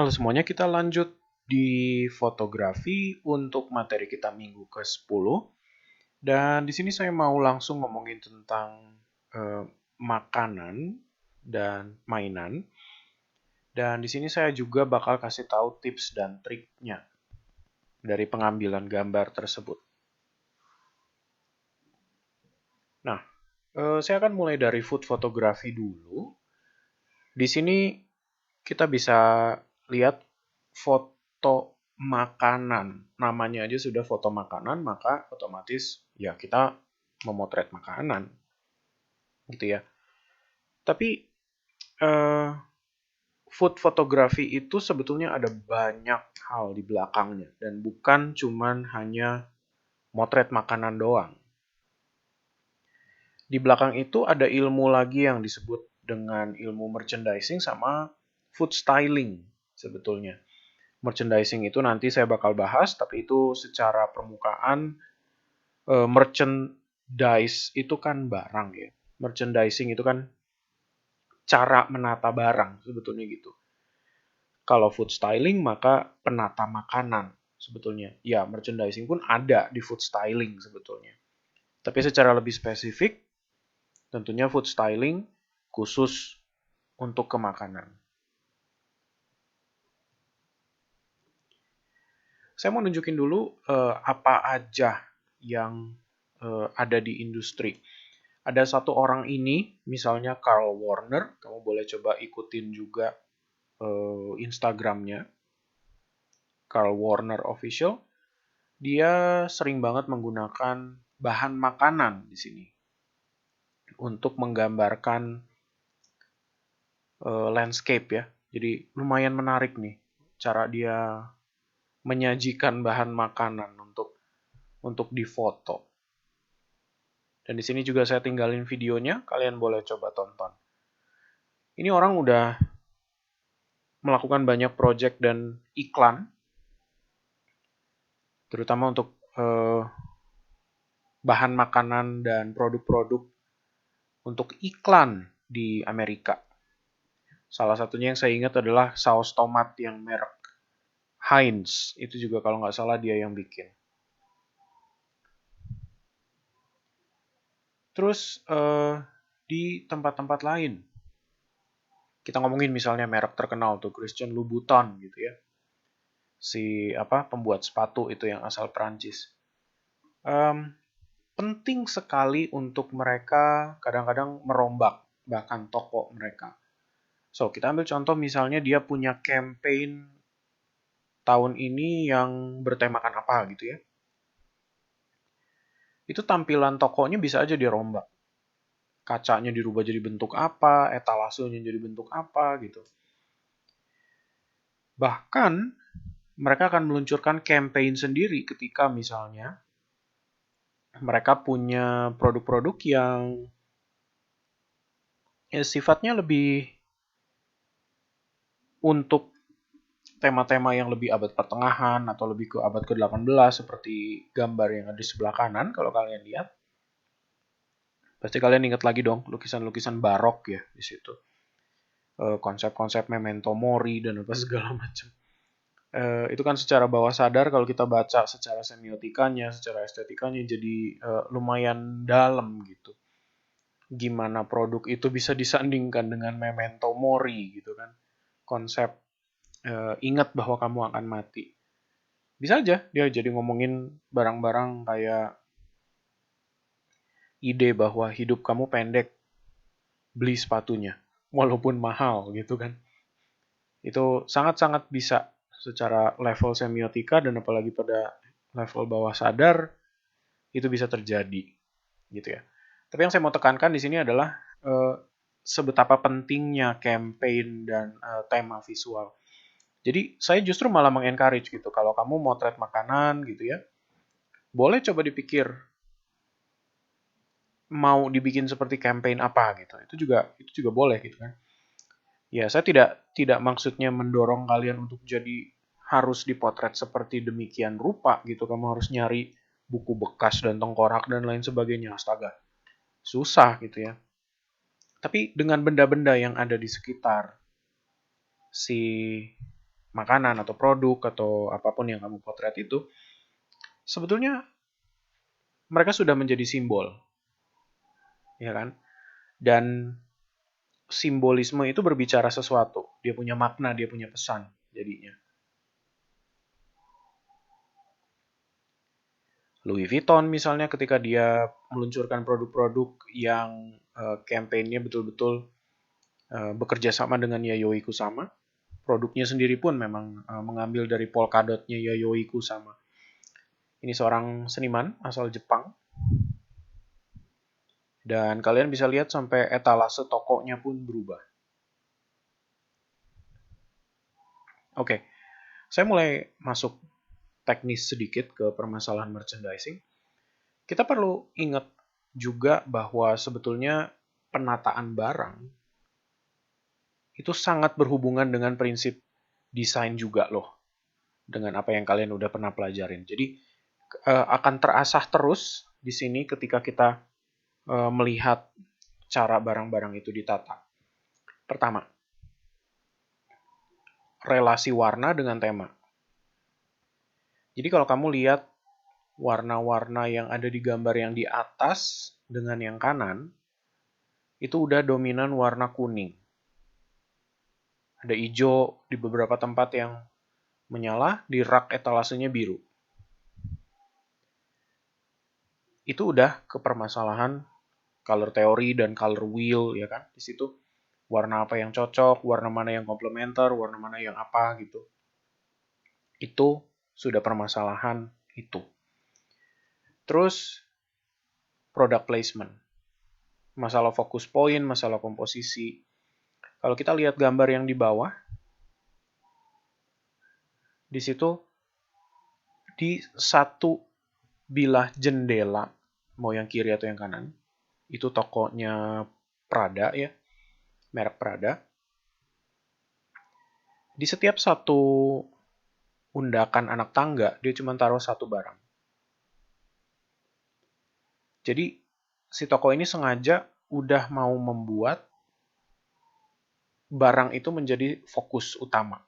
Halo semuanya, kita lanjut di fotografi untuk materi kita minggu ke-10. Dan di sini saya mau langsung ngomongin tentang eh, makanan dan mainan. Dan di sini saya juga bakal kasih tahu tips dan triknya dari pengambilan gambar tersebut. Nah, saya akan mulai dari food photography dulu. Di sini kita bisa lihat foto makanan. Namanya aja sudah foto makanan, maka otomatis ya kita memotret makanan, gitu ya. Tapi eh, food photography itu sebetulnya ada banyak hal di belakangnya dan bukan cuman hanya motret makanan doang. Di belakang itu ada ilmu lagi yang disebut dengan ilmu merchandising sama food styling sebetulnya. Merchandising itu nanti saya bakal bahas, tapi itu secara permukaan. Merchandise itu kan barang ya. Merchandising itu kan cara menata barang sebetulnya gitu. Kalau food styling maka penata makanan sebetulnya. Ya, merchandising pun ada di food styling sebetulnya. Tapi secara lebih spesifik, tentunya food styling khusus untuk kemakanan. Saya mau nunjukin dulu apa aja yang ada di industri. Ada satu orang ini, misalnya Carl Warner, kamu boleh coba ikutin juga Instagramnya, Carl Warner Official. Dia sering banget menggunakan bahan makanan di sini untuk menggambarkan landscape ya. Jadi lumayan menarik nih cara dia menyajikan bahan makanan untuk difoto. Dan di sini juga saya tinggalin videonya, kalian boleh coba tonton. Ini orang udah melakukan banyak project dan iklan, terutama untuk bahan makanan dan produk-produk untuk iklan di Amerika. Salah satunya yang saya ingat adalah saus tomat yang merek Heinz. Itu juga kalau nggak salah dia yang bikin. Terus di tempat-tempat lain, kita ngomongin misalnya merek terkenal tuh Christian Louboutin gitu ya. Si pembuat sepatu itu yang asal Prancis. Penting sekali untuk mereka kadang-kadang merombak bahkan toko mereka. So, kita ambil contoh misalnya dia punya campaign tahun ini yang bertemakan apa gitu ya. Itu tampilan tokonya bisa aja dirombak. Kacanya dirubah jadi bentuk apa, etalasenya jadi bentuk apa gitu. Bahkan mereka akan meluncurkan campaign sendiri ketika misalnya mereka punya produk-produk yang sifatnya lebih untuk tema-tema yang lebih abad pertengahan atau lebih ke abad ke-18 seperti gambar yang ada di sebelah kanan kalau kalian lihat. Pasti kalian ingat lagi dong lukisan-lukisan barok ya di situ. Konsep-konsep memento mori dan apa segala macam. Itu kan secara bawah sadar kalau kita baca secara semiotikanya, secara estetikanya jadi lumayan dalam gitu. Gimana produk itu bisa disandingkan dengan memento mori gitu kan. Konsep ingat bahwa kamu akan mati. Bisa aja dia jadi ngomongin barang-barang kayak ide bahwa hidup kamu pendek, beli sepatunya, walaupun mahal gitu kan. Itu sangat-sangat bisa secara level semiotika dan apalagi pada level bawah sadar itu bisa terjadi gitu ya. Tapi yang saya mau tekankan di sini adalah sebetapa pentingnya campaign dan tema visual. Jadi saya justru malah mengencourage gitu kalau kamu motret makanan gitu ya, boleh coba dipikir mau dibikin seperti campaign apa gitu. Itu juga boleh gitu kan. Ya, saya tidak maksudnya mendorong kalian untuk jadi harus dipotret seperti demikian rupa gitu. Kamu harus nyari buku bekas dan tengkorak dan lain sebagainya. Astaga, susah gitu ya. Tapi dengan benda-benda yang ada di sekitar si makanan atau produk atau apapun yang kamu potret itu, sebetulnya mereka sudah menjadi simbol, ya kan? Dan simbolisme itu berbicara sesuatu, dia punya makna, dia punya pesan jadinya. Louis Vuitton misalnya ketika dia meluncurkan produk-produk yang campaign-nya betul-betul bekerja sama dengan Yayoi Kusama, produknya sendiri pun memang mengambil dari polka dot-nya Yayoi Kusama. Ini seorang seniman asal Jepang. Dan kalian bisa lihat sampai etalase tokonya pun berubah. Oke, saya mulai masuk teknis sedikit ke permasalahan merchandising. Kita perlu ingat juga bahwa sebetulnya penataan barang itu sangat berhubungan dengan prinsip desain juga loh. Dengan apa yang kalian udah pernah pelajarin. Jadi akan terasah terus di sini ketika kita melihat cara barang-barang itu ditata. Pertama, relasi warna dengan tema. Jadi kalau kamu lihat warna-warna yang ada di gambar yang di atas dengan yang kanan, itu udah dominan warna kuning. Ada hijau di beberapa tempat yang menyala, di rak etalasenya biru. Itu udah ke permasalahan color theory dan color wheel, ya kan? Di situ warna apa yang cocok, warna mana yang komplementer, warna mana yang apa gitu. Itu sudah permasalahan itu. Terus product placement. Masalah fokus point, masalah komposisi. Kalau kita lihat gambar yang di bawah, di situ di satu bilah jendela, mau yang kiri atau yang kanan, itu tokonya Prada ya, merek Prada. Di setiap satu undakan anak tangga, dia cuma taruh satu barang. Jadi si toko ini sengaja udah mau membuat barang itu menjadi fokus utama.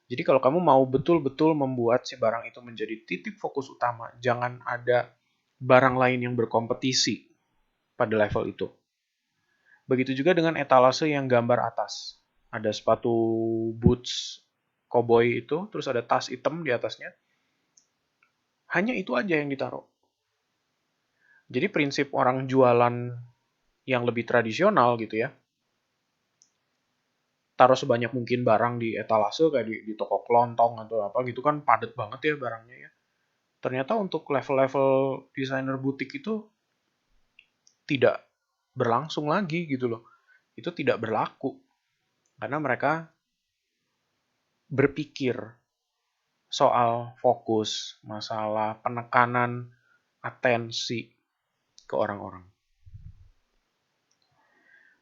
Jadi kalau kamu mau betul-betul membuat si barang itu menjadi titik fokus utama, jangan ada barang lain yang berkompetisi pada level itu. Begitu juga dengan etalase yang gambar atas. Ada sepatu boots cowboy itu, terus ada tas hitam di atasnya. Hanya itu aja yang ditaruh. Jadi prinsip orang jualan yang lebih tradisional gitu ya, taruh sebanyak mungkin barang di etalase kayak di toko kelontong atau apa gitu kan padat banget ya barangnya ya. Ternyata untuk level-level desainer butik itu tidak berlangsung lagi gitu loh. Itu tidak berlaku karena mereka berpikir soal fokus, masalah penekanan atensi ke orang-orang.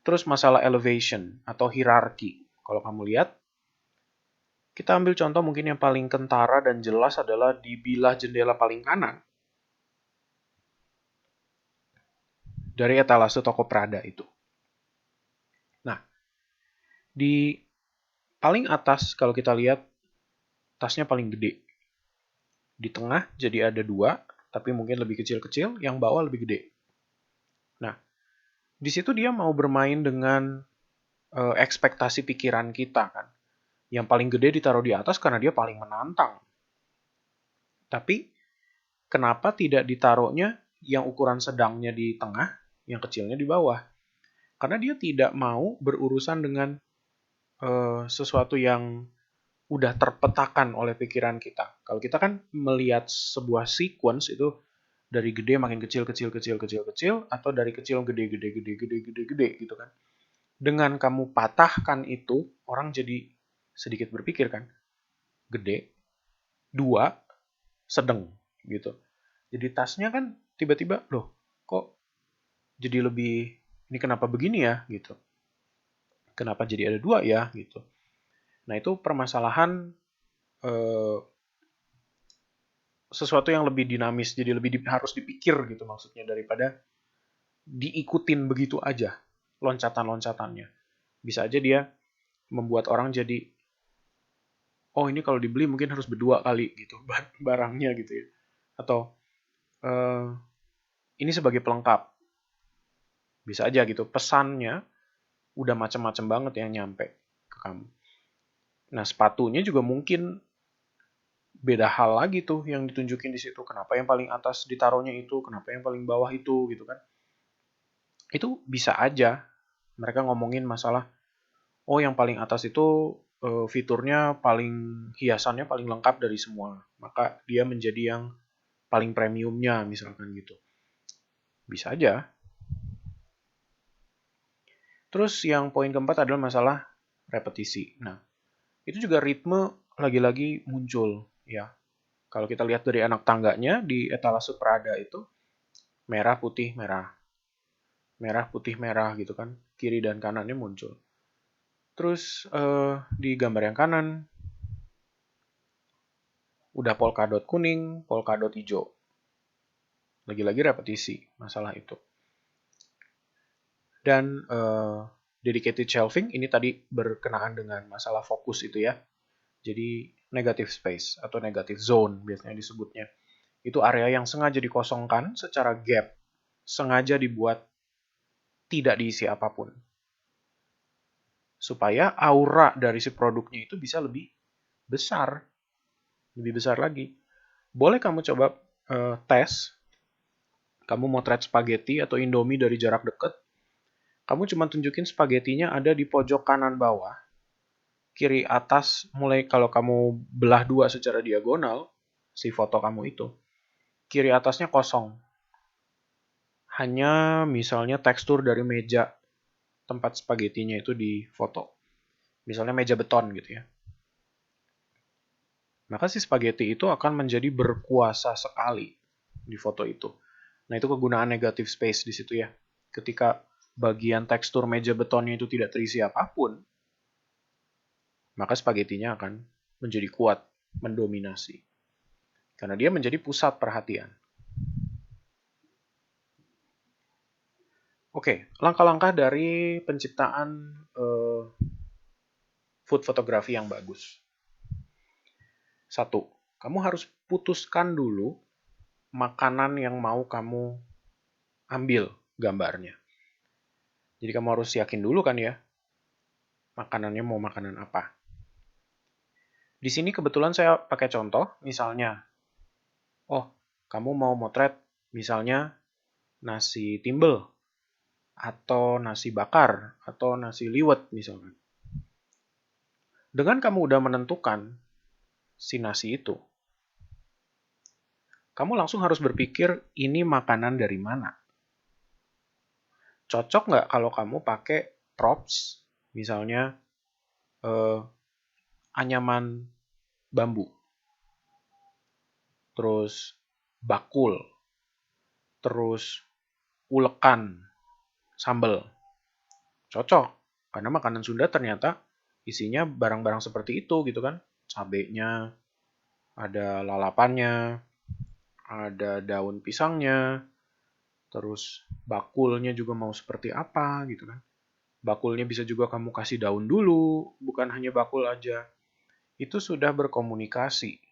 Terus masalah elevation atau hierarki. Kalau kamu lihat, kita ambil contoh mungkin yang paling kentara dan jelas adalah di bilah jendela paling kanan. Dari etalase toko Prada itu. Nah, di paling atas kalau kita lihat, tasnya paling gede. Di tengah jadi ada dua, tapi mungkin lebih kecil-kecil, yang bawah lebih gede. Nah, di situ dia mau bermain dengan ekspektasi pikiran kita kan. Yang paling gede ditaruh di atas karena dia paling menantang. Tapi kenapa tidak ditaruhnya yang ukuran sedangnya di tengah, yang kecilnya di bawah? Karena dia tidak mau berurusan dengan sesuatu yang udah terpetakan oleh pikiran kita. Kalau kita kan melihat sebuah sequence itu dari gede makin kecil kecil kecil kecil kecil atau dari kecil gede gede gede gede gede gede gitu kan. Dengan kamu patahkan itu, orang jadi sedikit berpikir kan. Gede, dua, sedang gitu. Jadi tasnya kan tiba-tiba loh, kok jadi lebih ini kenapa begini ya gitu. Kenapa jadi ada dua ya gitu. Nah, itu permasalahan sesuatu yang lebih dinamis, jadi lebih harus dipikir gitu maksudnya daripada diikutin begitu aja loncatan-loncatannya. Bisa aja dia membuat orang jadi oh ini kalau dibeli mungkin harus berdua kali gitu barangnya gitu ya. Atau ini sebagai pelengkap. Bisa aja gitu, pesannya udah macam-macam banget yang nyampe ke kamu. Nah, sepatunya juga mungkin beda hal lagi tuh yang ditunjukin di situ. Kenapa yang paling atas ditaruhnya itu, kenapa yang paling bawah itu gitu kan. Itu bisa aja mereka ngomongin masalah, oh yang paling atas itu fiturnya paling, hiasannya paling lengkap dari semua. Maka dia menjadi yang paling premiumnya misalkan gitu. Bisa aja. Terus yang poin keempat adalah masalah repetisi. Nah, itu juga ritme lagi-lagi muncul ya. Kalau kita lihat dari anak tangganya di etalase Prada itu merah putih merah gitu kan, kiri dan kanannya muncul. Terus di gambar yang kanan udah polkadot kuning, polkadot hijau. Lagi-lagi repetisi masalah itu. Dan dedicated shelving ini tadi berkenaan dengan masalah fokus itu ya. Jadi negative space atau negative zone biasanya disebutnya. Itu area yang sengaja dikosongkan secara gap, sengaja dibuat tidak diisi apapun. Supaya aura dari si produknya itu bisa lebih besar lagi. Boleh kamu coba tes, kamu motret spaghetti atau indomie dari jarak dekat, kamu cuma tunjukin spaghettinya ada di pojok kanan bawah, kiri atas, mulai kalau kamu belah dua secara diagonal, si foto kamu itu, kiri atasnya kosong. Hanya misalnya tekstur dari meja tempat spagettinya itu di foto. Misalnya meja beton gitu ya. Maka si spaghetti itu akan menjadi berkuasa sekali di foto itu. Nah, itu kegunaan negative space di situ ya. Ketika bagian tekstur meja betonnya itu tidak terisi apapun, maka spagettinya akan menjadi kuat, mendominasi. Karena dia menjadi pusat perhatian. Oke, langkah-langkah dari penciptaan food photography yang bagus. Satu, kamu harus putuskan dulu makanan yang mau kamu ambil gambarnya. Jadi kamu harus yakin dulu kan ya, makanannya mau makanan apa. Di sini kebetulan saya pakai contoh, misalnya, oh kamu mau motret misalnya nasi timbel, atau nasi bakar, atau nasi liwet misalnya. Dengan kamu udah menentukan si nasi itu, kamu langsung harus berpikir ini makanan dari mana. Cocok nggak kalau kamu pakai props, misalnya anyaman bambu, terus bakul, terus ulekan, sambal. Cocok, karena makanan Sunda ternyata isinya barang-barang seperti itu gitu kan. Cabenya, ada lalapannya, ada daun pisangnya, terus bakulnya juga mau seperti apa gitu kan. Bakulnya bisa juga kamu kasih daun dulu, bukan hanya bakul aja. Itu sudah berkomunikasi.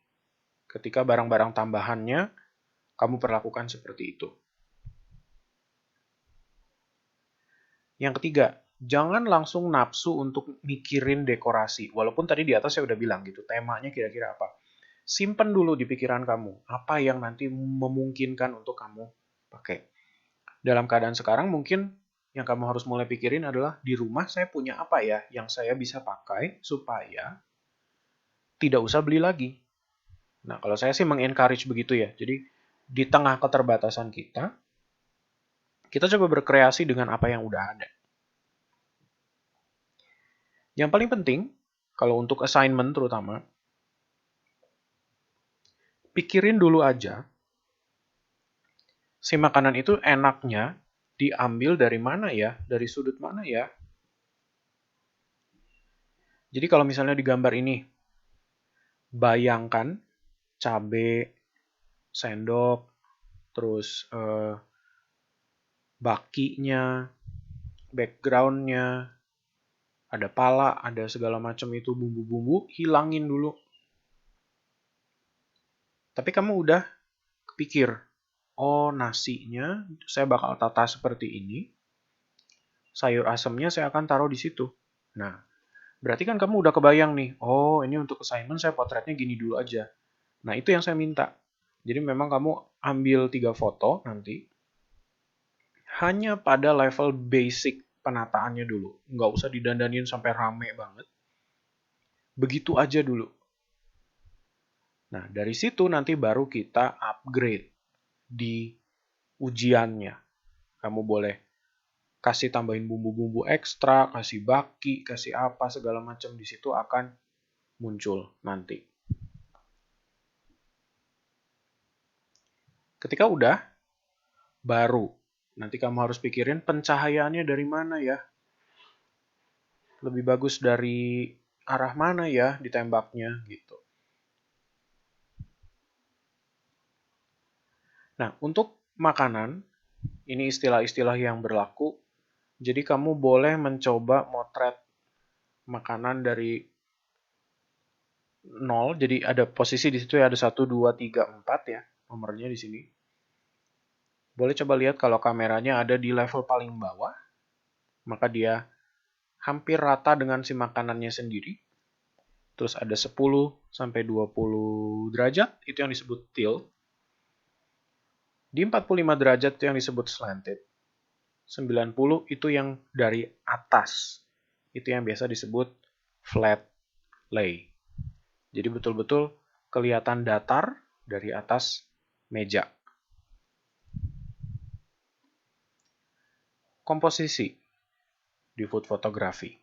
Ketika barang-barang tambahannya kamu perlakukan seperti itu. Yang ketiga, jangan langsung nafsu untuk mikirin dekorasi. Walaupun tadi di atas saya udah bilang gitu, temanya kira-kira apa. Simpen dulu di pikiran kamu, apa yang nanti memungkinkan untuk kamu pakai. Dalam keadaan sekarang mungkin yang kamu harus mulai pikirin adalah di rumah saya punya apa ya yang saya bisa pakai supaya tidak usah beli lagi. Nah, kalau saya sih mengencourage begitu ya. Jadi di tengah keterbatasan kita coba berkreasi dengan apa yang udah ada. Yang paling penting, kalau untuk assignment terutama, pikirin dulu aja, si makanan itu enaknya diambil dari mana ya, dari sudut mana ya. Jadi kalau misalnya di gambar ini, bayangkan cabai, sendok, terus bakinya, backgroundnya, ada pala, ada segala macam itu bumbu-bumbu, hilangin dulu. Tapi kamu udah kepikir, oh nasinya saya bakal tata seperti ini, sayur asemnya saya akan taruh di situ. Nah, berarti kan kamu udah kebayang nih, oh ini untuk assignment saya potretnya gini dulu aja. Nah, itu yang saya minta. Jadi memang kamu ambil 3 foto nanti, hanya pada level basic penataannya dulu. Nggak usah didandanin sampai rame banget. Begitu aja dulu. Nah, dari situ nanti baru kita upgrade di ujiannya. Kamu boleh kasih tambahin bumbu-bumbu ekstra, kasih baki, kasih apa, segala macam di situ akan muncul nanti. Ketika udah, baru nanti kamu harus pikirin pencahayaannya dari mana ya. Lebih bagus dari arah mana ya ditembaknya gitu. Nah, untuk makanan, ini istilah-istilah yang berlaku. Jadi kamu boleh mencoba motret makanan dari 0. Jadi ada posisi di situ ya, ada 1, 2, 3, 4 ya nomornya di sini. Boleh coba lihat kalau kameranya ada di level paling bawah, maka dia hampir rata dengan si makanannya sendiri. Terus ada 10 sampai 20 derajat, itu yang disebut tilt. Di 45 derajat itu yang disebut slanted. 90 itu yang dari atas. Itu yang biasa disebut flat lay. Jadi betul-betul kelihatan datar dari atas meja. Komposisi di food photography.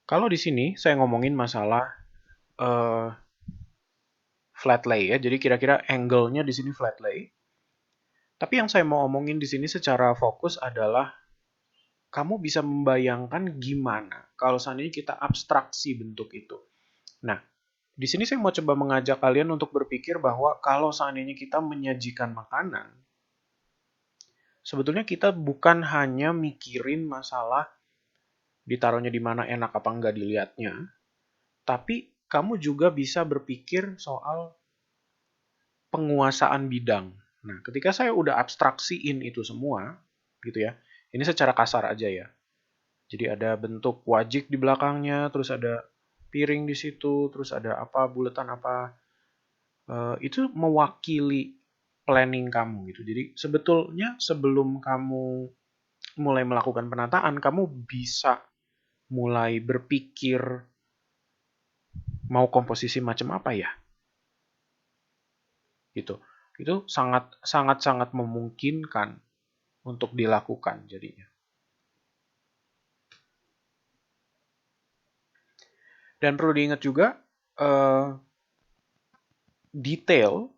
Kalau di sini saya ngomongin masalah flat lay ya. Jadi kira-kira angle-nya di sini flat lay. Tapi yang saya mau omongin di sini secara fokus adalah kamu bisa membayangkan gimana kalau seandainya kita abstraksi bentuk itu. Nah, di sini saya mau coba mengajak kalian untuk berpikir bahwa kalau seandainya kita menyajikan makanan, sebetulnya kita bukan hanya mikirin masalah ditaruhnya di mana enak apa enggak dilihatnya, tapi kamu juga bisa berpikir soal penguasaan bidang. Nah, ketika saya udah abstraksiin itu semua, gitu ya, ini secara kasar aja ya. Jadi ada bentuk wajik di belakangnya, terus ada piring di situ, terus ada apa, buletan apa. Itu mewakili planning kamu gitu. Jadi sebetulnya sebelum kamu mulai melakukan penataan, kamu bisa mulai berpikir mau komposisi macam apa ya. Gitu. Itu sangat memungkinkan untuk dilakukan jadinya. Dan perlu diingat juga detail.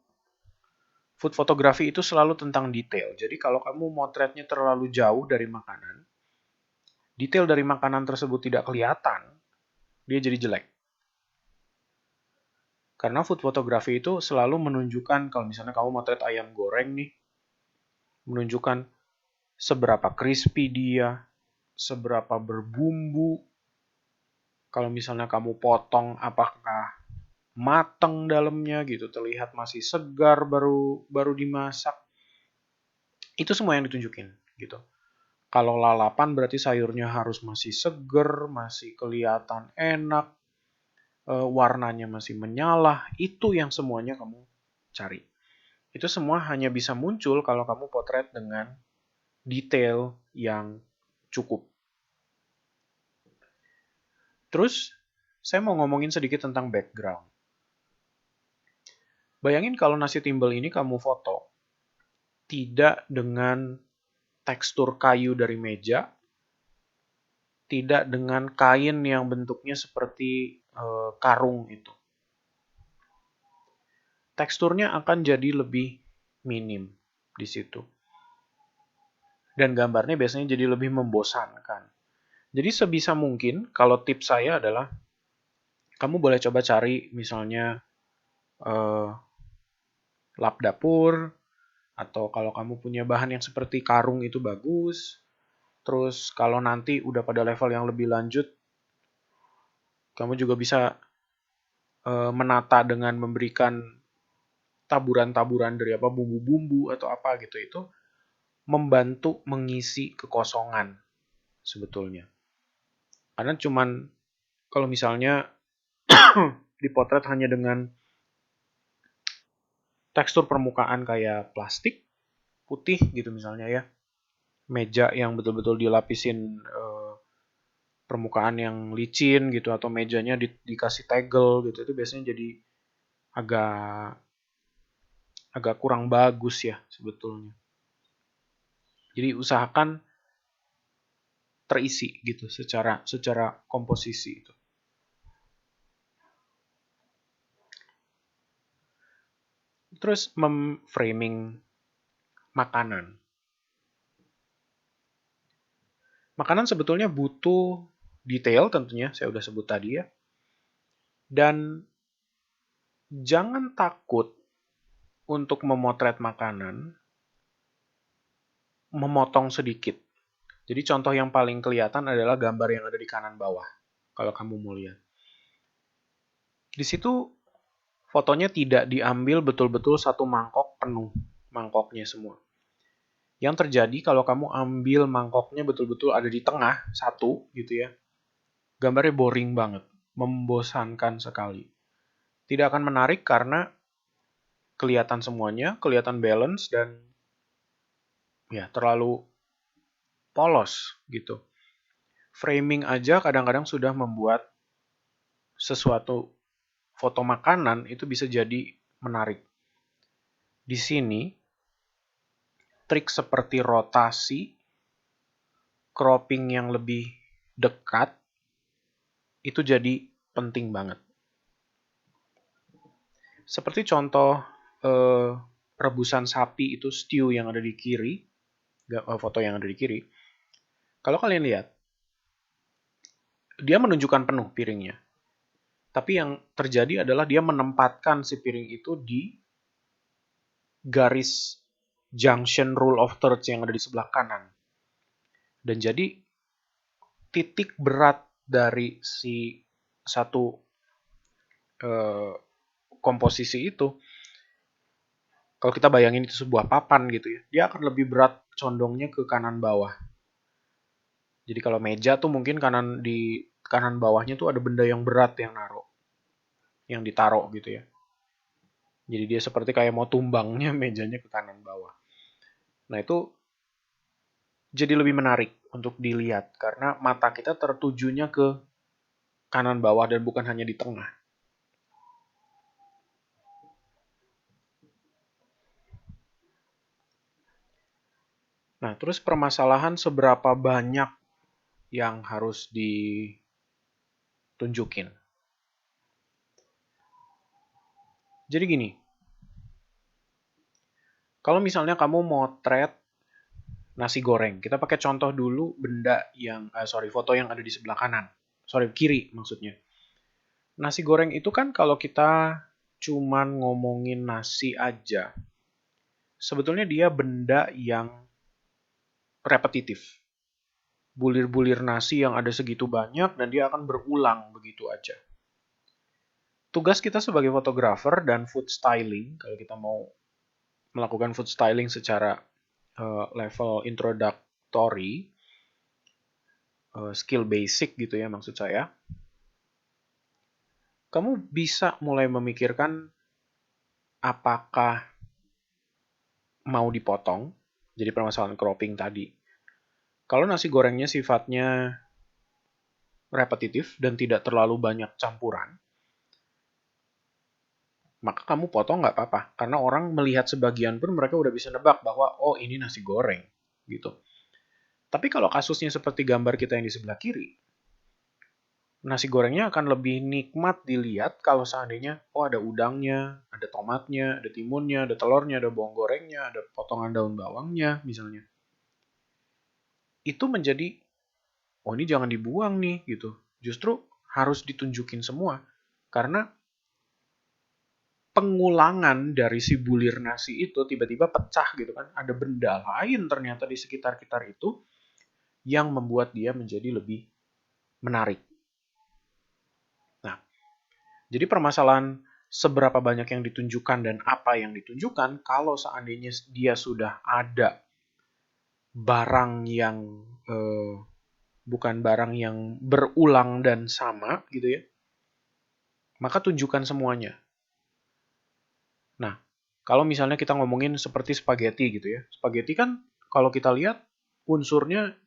Food photography itu selalu tentang detail. Jadi kalau kamu motretnya terlalu jauh dari makanan, detail dari makanan tersebut tidak kelihatan, dia jadi jelek. Karena food photography itu selalu menunjukkan, kalau misalnya kamu motret ayam goreng nih, menunjukkan seberapa crispy dia, seberapa berbumbu. Kalau misalnya kamu potong, apakah mateng dalamnya gitu, terlihat masih segar baru dimasak. Itu semua yang ditunjukin gitu. Kalau lalapan berarti sayurnya harus masih seger, masih kelihatan enak, warnanya masih menyala. Itu yang semuanya kamu cari. Itu semua hanya bisa muncul kalau kamu potret dengan detail yang cukup. Terus, saya mau ngomongin sedikit tentang background. Bayangin kalau nasi timbel ini kamu foto, tidak dengan tekstur kayu dari meja, tidak dengan kain yang bentuknya seperti karung itu. Teksturnya akan jadi lebih minim di situ. Dan gambarnya biasanya jadi lebih membosankan. Jadi sebisa mungkin, kalau tips saya adalah, kamu boleh coba cari misalnya lap dapur, atau kalau kamu punya bahan yang seperti karung itu bagus. Terus kalau nanti udah pada level yang lebih lanjut, kamu juga bisa menata dengan memberikan taburan-taburan dari apa bumbu-bumbu atau apa gitu, itu membantu mengisi kekosongan sebetulnya. Karena cuman kalau misalnya dipotret hanya dengan tekstur permukaan kayak plastik putih gitu misalnya ya, meja yang betul-betul dilapisin permukaan yang licin gitu, atau mejanya dikasih tegel gitu, itu biasanya jadi agak agak kurang bagus ya sebetulnya. Jadi usahakan terisi gitu secara komposisi itu. Terus memframing makanan. Makanan sebetulnya butuh detail tentunya, saya udah sebut tadi ya. Dan jangan takut untuk memotret makanan, memotong sedikit. Jadi contoh yang paling kelihatan adalah gambar yang ada di kanan bawah. Kalau kamu mau lihat. Di situ fotonya tidak diambil betul-betul satu mangkok penuh. Mangkoknya semua. Yang terjadi kalau kamu ambil mangkoknya betul-betul ada di tengah, satu gitu ya. Gambarnya boring banget. Membosankan sekali. Tidak akan menarik karena kelihatan semuanya, kelihatan balance, dan ya terlalu polos gitu. Framing aja kadang-kadang sudah membuat sesuatu foto makanan itu bisa jadi menarik. Di sini, trik seperti rotasi, cropping yang lebih dekat, itu jadi penting banget. Seperti contoh rebusan sapi itu stew yang ada di kiri, foto yang ada di kiri. Kalau kalian lihat, dia menunjukkan penuh piringnya. Tapi yang terjadi adalah dia menempatkan si piring itu di garis junction rule of thirds yang ada di sebelah kanan. Dan jadi titik berat dari si satu komposisi itu, kalau kita bayangin itu sebuah papan gitu ya, dia akan lebih berat condongnya ke kanan bawah. Jadi kalau meja tuh mungkin di kanan bawahnya tuh ada benda yang berat yang ditaruh gitu ya. Jadi dia seperti kayak mau tumbangnya mejanya ke kanan bawah. Nah itu jadi lebih menarik untuk dilihat karena mata kita tertujunya ke kanan bawah dan bukan hanya di tengah. Nah, terus permasalahan seberapa banyak yang harus ditunjukin. Jadi gini, kalau misalnya kamu motret nasi goreng, kita pakai contoh dulu foto yang ada di sebelah kanan. Kiri maksudnya. Nasi goreng itu kan kalau kita cuman ngomongin nasi aja, sebetulnya dia benda yang repetitif. Bulir-bulir nasi yang ada segitu banyak dan dia akan berulang begitu aja. Tugas kita sebagai fotografer dan food styling, kalau kita mau melakukan food styling secara level introductory, skill basic gitu ya maksud saya, kamu bisa mulai memikirkan apakah mau dipotong, jadi permasalahan cropping tadi. Kalau nasi gorengnya sifatnya repetitif dan tidak terlalu banyak campuran, maka kamu potong nggak apa-apa. Karena orang melihat sebagian pun mereka udah bisa nebak bahwa, oh ini nasi goreng. Gitu. Tapi kalau kasusnya seperti gambar kita yang di sebelah kiri, nasi gorengnya akan lebih nikmat dilihat kalau seandainya, oh ada udangnya, ada tomatnya, ada timunnya, ada telurnya, ada bawang gorengnya, ada potongan daun bawangnya misalnya. Itu menjadi, oh ini jangan dibuang nih gitu. Justru harus ditunjukin semua. Karena pengulangan dari si bulir nasi itu tiba-tiba pecah gitu kan. Ada benda lain ternyata di sekitar-kitar itu yang membuat dia menjadi lebih menarik. Nah, Jadi permasalahan seberapa banyak yang ditunjukkan dan apa yang ditunjukkan, kalau seandainya dia sudah ada barang yang bukan barang yang berulang dan sama gitu ya, maka tunjukkan semuanya. Nah, kalau misalnya kita ngomongin seperti spaghetti gitu ya, spaghetti kan kalau kita lihat unsurnya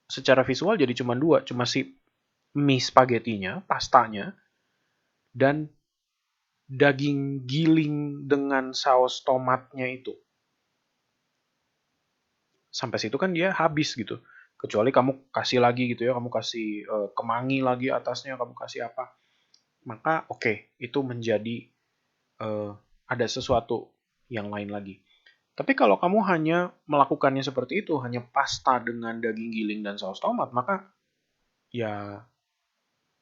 secara visual jadi cuma dua, cuma si mie spaghettinya, pastanya, dan daging giling dengan saus tomatnya itu. Sampai situ kan dia habis gitu. Kecuali kamu kasih lagi gitu ya, kamu kasih kemangi lagi atasnya, kamu kasih apa. Maka oke, itu menjadi ada sesuatu yang lain lagi. Tapi kalau kamu hanya melakukannya seperti itu, hanya pasta dengan daging giling dan saus tomat, maka ya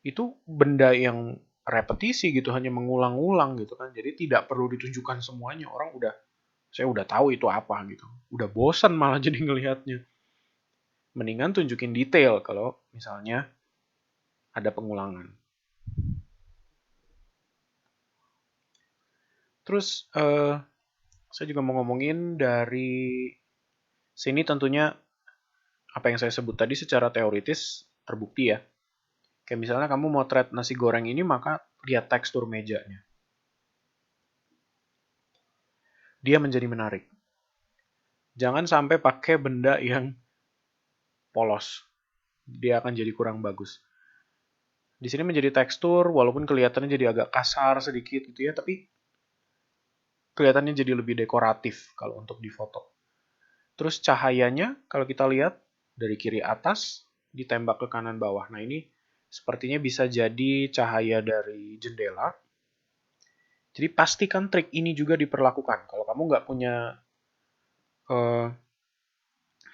itu benda yang repetisi gitu, hanya mengulang-ulang gitu kan. Jadi tidak perlu ditunjukkan semuanya. Orang saya udah tahu itu apa gitu. Udah bosan malah jadi ngelihatnya. Mendingan tunjukin detail kalau misalnya ada pengulangan. Terus saya juga mau ngomongin dari sini tentunya apa yang saya sebut tadi secara teoritis terbukti ya. Kayak misalnya kamu motret nasi goreng ini, maka lihat tekstur mejanya. Dia menjadi menarik. Jangan sampai pakai benda yang polos. Dia akan jadi kurang bagus. Di sini menjadi tekstur, walaupun kelihatannya jadi agak kasar sedikit gitu ya, tapi kelihatannya jadi lebih dekoratif kalau untuk difoto. Terus cahayanya, kalau kita lihat dari kiri atas, ditembak ke kanan bawah. Nah ini sepertinya bisa jadi cahaya dari jendela. Jadi pastikan trik ini juga diperlakukan. Kalau kamu nggak punya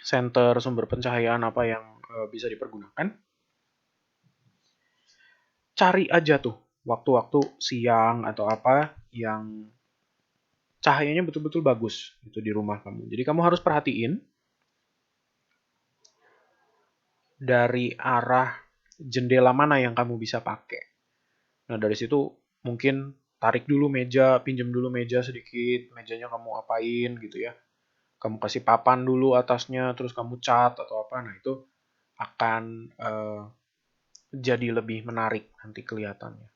center sumber pencahayaan apa yang bisa dipergunakan, cari aja tuh waktu-waktu siang atau apa yang cahayanya betul-betul bagus itu di rumah kamu. Jadi kamu harus perhatiin dari arah jendela mana yang kamu bisa pakai. Nah dari situ mungkin tarik dulu meja, pinjam dulu meja sedikit, mejanya kamu apain gitu ya. Kamu kasih papan dulu atasnya, terus kamu cat atau apa. Nah itu akan jadi lebih menarik nanti kelihatannya.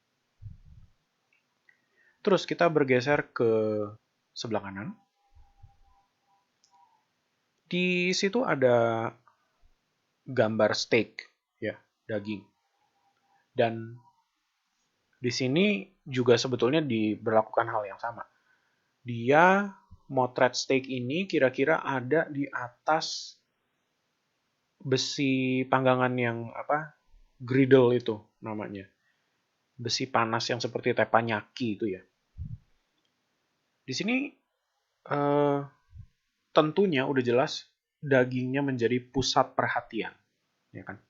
Terus kita bergeser ke sebelah kanan. Di situ ada gambar steak, ya, daging. Dan di sini juga sebetulnya diberlakukan hal yang sama. Dia motret steak ini kira-kira ada di atas besi panggangan yang apa? Griddle itu namanya. Besi panas yang seperti teppanyaki itu ya. Di sini tentunya udah jelas dagingnya menjadi pusat perhatian, ya kan?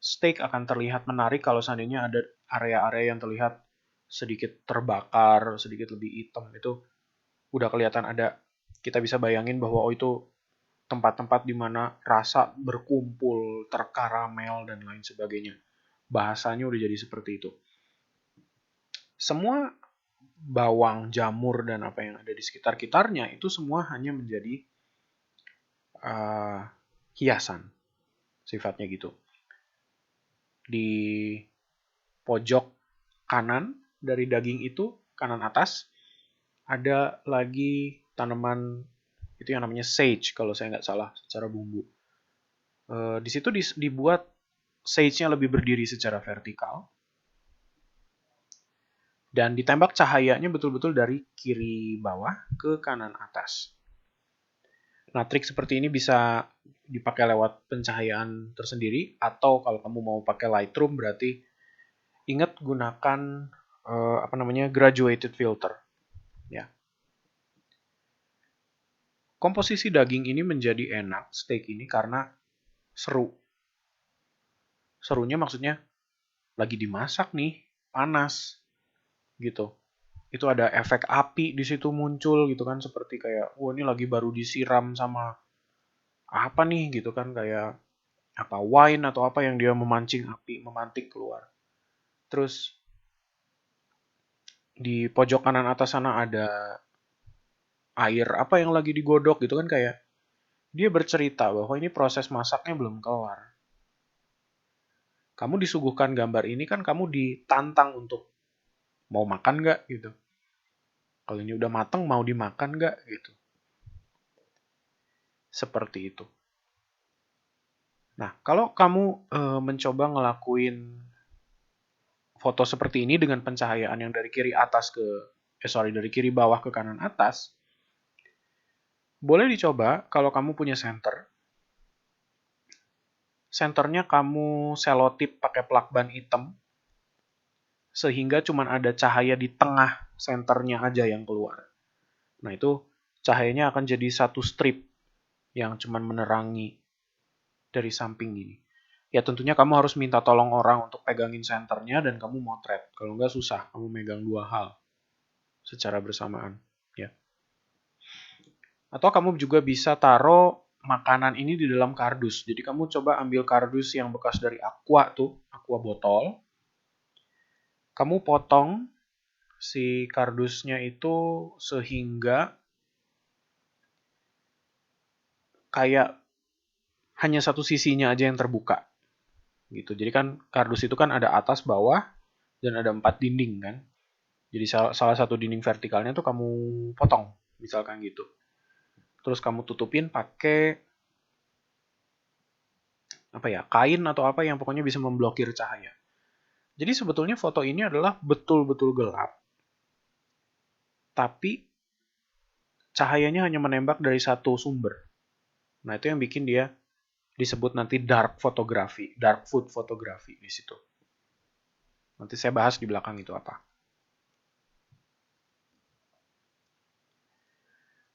Steak akan terlihat menarik kalau seandainya ada area-area yang terlihat sedikit terbakar, sedikit lebih hitam. Itu udah kelihatan ada, kita bisa bayangin bahwa oh itu tempat-tempat di mana rasa berkumpul, terkaramel, dan lain sebagainya. Bahasanya udah jadi seperti itu. Semua bawang, jamur, dan apa yang ada di sekitar-kitarnya itu semua hanya menjadi hiasan. Sifatnya gitu. Di pojok kanan dari daging itu, kanan atas, ada lagi tanaman itu yang namanya sage kalau saya nggak salah secara bumbu. Di situ dibuat sage-nya lebih berdiri secara vertikal dan ditembak cahayanya betul-betul dari kiri bawah ke kanan atas. Nah, trik seperti ini bisa dipakai lewat pencahayaan tersendiri atau kalau kamu mau pakai Lightroom berarti ingat gunakan graduated filter. Ya. Komposisi daging ini menjadi enak, steak ini, karena seru. Serunya maksudnya lagi dimasak nih, panas gitu. Itu ada efek api di situ muncul gitu kan, seperti kayak wah ini lagi baru disiram sama apa nih gitu kan, kayak apa wine atau apa yang dia memancing api, memantik keluar. Terus di pojok kanan atas sana ada air apa yang lagi digodok gitu kan, kayak dia bercerita bahwa ini proses masaknya belum kelar. Kamu disuguhkan gambar ini kan kamu ditantang untuk mau makan nggak gitu. Kalau ini udah mateng mau dimakan nggak gitu. Seperti itu. Nah, kalau kamu mencoba ngelakuin foto seperti ini dengan pencahayaan yang dari kiri atas ke dari kiri bawah ke kanan atas, boleh dicoba kalau kamu punya senter. Senternya kamu selotip pakai plakban hitam sehingga cuma ada cahaya di tengah senternya aja yang keluar. Nah, itu cahayanya akan jadi satu strip yang cuma menerangi dari samping gini. Ya tentunya kamu harus minta tolong orang untuk pegangin senternya dan kamu motret. Kalau nggak susah, kamu megang dua hal secara bersamaan. Ya. Atau kamu juga bisa taruh makanan ini di dalam kardus. Jadi kamu coba ambil kardus yang bekas dari aqua tuh, aqua botol. Kamu potong si kardusnya itu sehingga kayak hanya satu sisinya aja yang terbuka. Gitu. Jadi kan kardus itu kan ada atas, bawah, dan ada 4 dinding kan. Jadi salah satu dinding vertikalnya tuh kamu potong, misalkan gitu. Terus kamu tutupin pakai apa ya, kain atau apa yang pokoknya bisa memblokir cahaya. Jadi sebetulnya foto ini adalah betul-betul gelap, tapi cahayanya hanya menembak dari satu sumber. Nah, itu yang bikin dia disebut nanti dark photography, dark food photography di situ. Nanti saya bahas di belakang itu apa.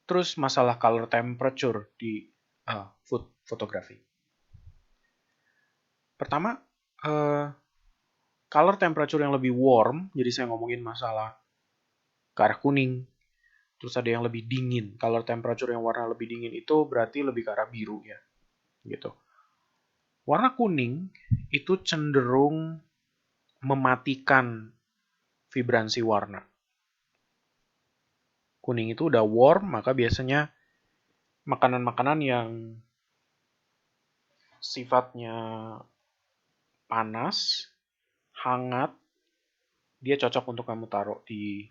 Terus masalah color temperature di food photography. Pertama, color temperature yang lebih warm, jadi saya ngomongin masalah ke arah kuning. Terus ada yang lebih dingin. Color temperature yang warna lebih dingin itu berarti lebih ke arah biru ya. Gitu. Warna kuning itu cenderung mematikan vibransi warna. Kuning itu udah warm, maka biasanya makanan-makanan yang sifatnya panas, hangat, dia cocok untuk kamu taruh di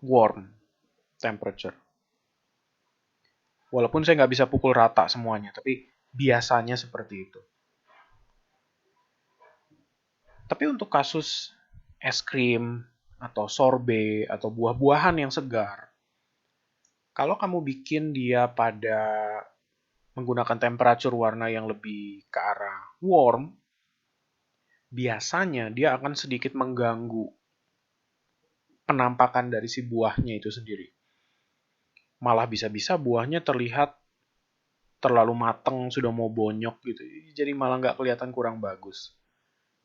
warm temperature. Walaupun saya nggak bisa pukul rata semuanya, tapi biasanya seperti itu. Tapi untuk kasus es krim, atau sorbet, atau buah-buahan yang segar, kalau kamu bikin dia pada menggunakan temperatur warna yang lebih ke arah warm, biasanya dia akan sedikit mengganggu penampakan dari si buahnya itu sendiri. Malah bisa-bisa buahnya terlihat terlalu mateng, sudah mau bonyok gitu. Jadi malah nggak kelihatan, kurang bagus.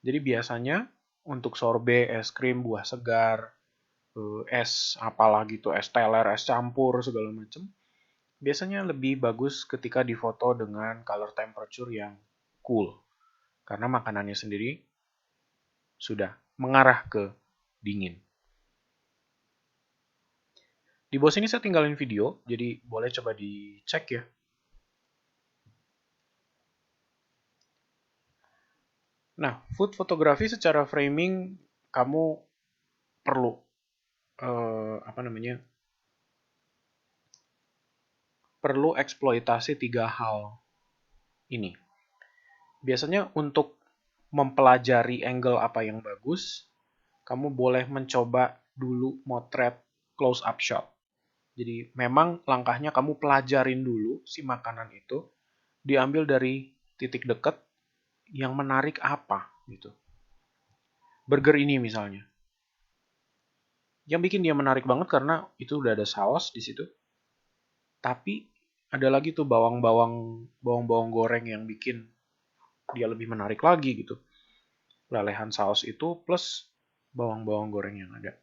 Jadi biasanya untuk sorbet, es krim, buah segar, es apalah gitu, es teler, es campur, segala macam, biasanya lebih bagus ketika difoto dengan color temperature yang cool. Karena makanannya sendiri sudah mengarah ke dingin. Di bawah sini saya tinggalin video, jadi boleh coba dicek ya. Nah, food photography secara framing kamu perlu perlu eksploitasi 3 hal ini. Biasanya untuk mempelajari angle apa yang bagus, kamu boleh mencoba dulu motret close up shot. Jadi memang langkahnya kamu pelajarin dulu si makanan itu, diambil dari titik dekat yang menarik apa gitu. Burger ini misalnya. Yang bikin dia menarik banget karena itu udah ada saus di situ. Tapi ada lagi tuh bawang-bawang goreng yang bikin dia lebih menarik lagi gitu. Lelehan saus itu plus bawang-bawang goreng yang ada.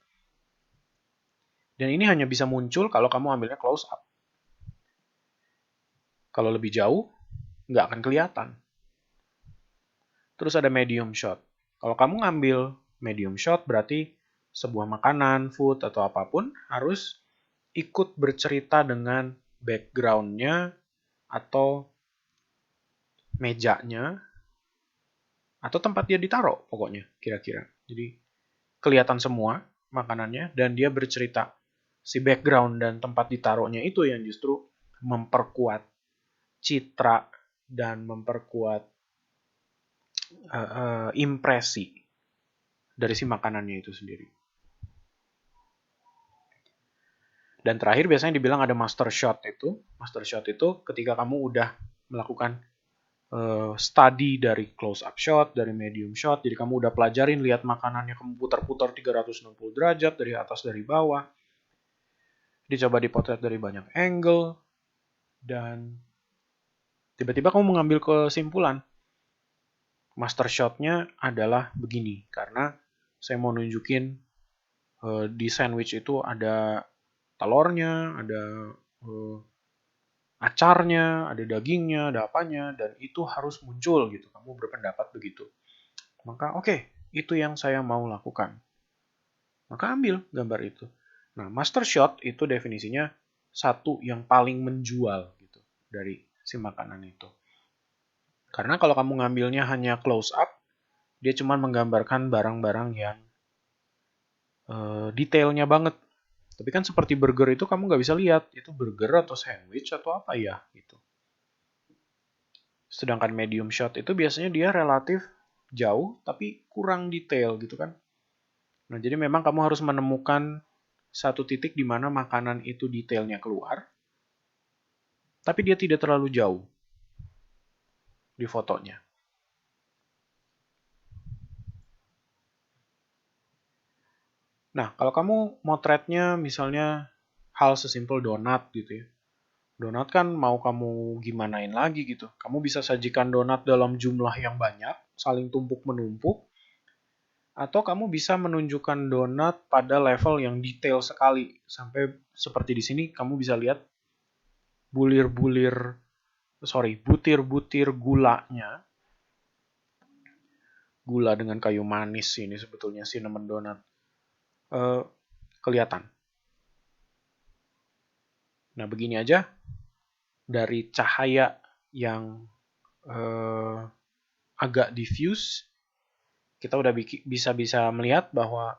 Dan ini hanya bisa muncul kalau kamu ambilnya close up. Kalau lebih jauh, nggak akan kelihatan. Terus ada medium shot. Kalau kamu ngambil medium shot berarti sebuah makanan, food, atau apapun harus ikut bercerita dengan background-nya atau mejanya atau tempat dia ditaruh pokoknya kira-kira. Jadi kelihatan semua makanannya dan dia bercerita. Si background dan tempat ditaruhnya itu yang justru memperkuat citra dan memperkuat impresi dari si makanannya itu sendiri. Dan terakhir biasanya dibilang ada master shot itu. Master shot itu ketika kamu udah melakukan study dari close up shot, dari medium shot. Jadi kamu udah pelajarin lihat makanannya, kamu putar-putar 360 derajat dari atas dari bawah. Dicoba dipotret dari banyak angle dan tiba-tiba kamu mengambil kesimpulan. Master shot-nya adalah begini karena saya mau nunjukin di sandwich itu ada telurnya, ada acarnya, ada dagingnya, ada apanya, dan itu harus muncul gitu. Kamu berpendapat begitu. Maka oke, itu yang saya mau lakukan. Maka ambil gambar itu. Nah, master shot itu definisinya satu yang paling menjual gitu dari si makanan itu. Karena kalau kamu ngambilnya hanya close up, dia cuma menggambarkan barang-barang yang detailnya banget. Tapi kan seperti burger itu kamu nggak bisa lihat itu burger atau sandwich atau apa ya gitu. Sedangkan medium shot itu biasanya dia relatif jauh tapi kurang detail gitu kan. Nah, jadi memang kamu harus menemukan satu titik di mana makanan itu detailnya keluar, tapi dia tidak terlalu jauh di fotonya. Nah, kalau kamu motretnya misalnya hal sesimpel donat gitu ya. Donat kan mau kamu gimanain lagi gitu. Kamu bisa sajikan donat dalam jumlah yang banyak, saling tumpuk-menumpuk, atau kamu bisa menunjukkan donat pada level yang detail sekali. Sampai seperti di sini kamu bisa lihat butir-butir gulanya. Gula dengan kayu manis ini sebetulnya cinnamon donut. Kelihatan. Nah, begini aja dari cahaya yang agak diffuse, kita udah bisa melihat bahwa